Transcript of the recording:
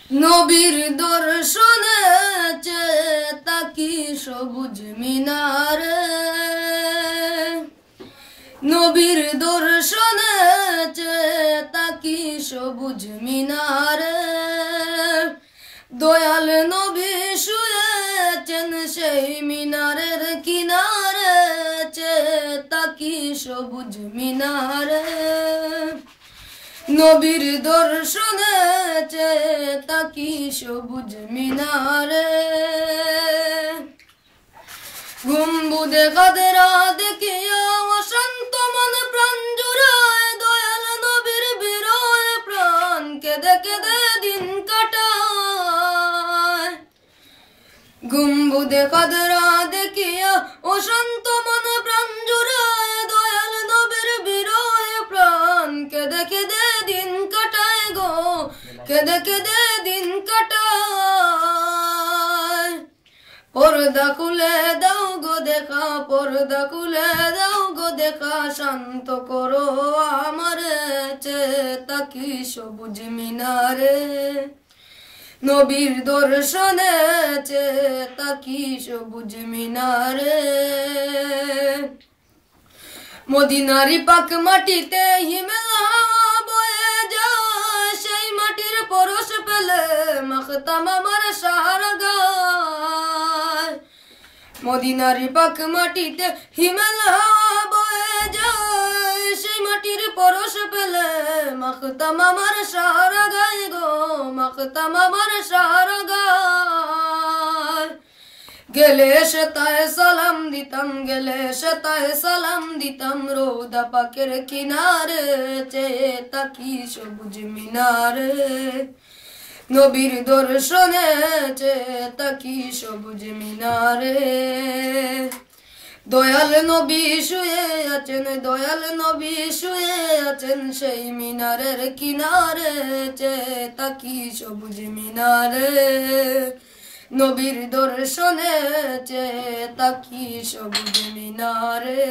নবীর দর্শনে তাকি সবুজ মিনারে, নবীর দর্শনে তাকি সবুজ মিনারে। দয়াল নবী শুয়েছেন সেই মিনারের কিনারে, তাকি সবুজ মিনারে। নবীর দর্শনে তাকি সবুজ মিনারে। গম্বুদে কাদেরা দেখিয়া অশান্ত মন প্রাণ জুড়ায়, দয়াল নবীর বিরহে প্রাণ কেঁদে কেঁদে দিন কাটায়। গম্বুদে কাদেরা দেখিয়া অশান্ত মন প্রাণ জুড়ায়, দয়াল নবীর বিরহে প্রাণ কেঁদে কেঁদে দিন কাটায় গো, কেঁদে কেঁদে দিন কাটায়। পর্দা খুলে দাও গো দেখা, পর্দা খুলে দাও গো দেখা, শান্ত করো আমারে তাকি সবুজ মিনারে। নবীর দর্শনে তাকি সবুজ মিনারে। মদিনারি পাক মাটিতে হিমেল হাওয়া বয়ে যায়, সেই মাটির পরশ পেলে মাখতাম আমার সাহারা গায়। মদিনারি পাক মাটিতে হিমেল হাওয়া বয়ে যায়, সেই মাটির পরশ পেলে মাখতাম আমার সাহারা গায় গো, মাখতাম আমার সাহারা গায়। গেলে সে তাই সালাম দিতাম, গেলে সে তাই সালাম দিতাম, রোদা পাকের কিনারে তাকি সবুজ মিনারে। নবীর দর্শনে তাকি সবুজ মিনারে। দয়াল নবী শুয়ে আছেন, দয়াল নবী শুয়ে আছেন সেই মিনারের কিনারে, তাকি সবুজ মিনারে। নবীর দর্শনে তাকি সবুজ মিনারে।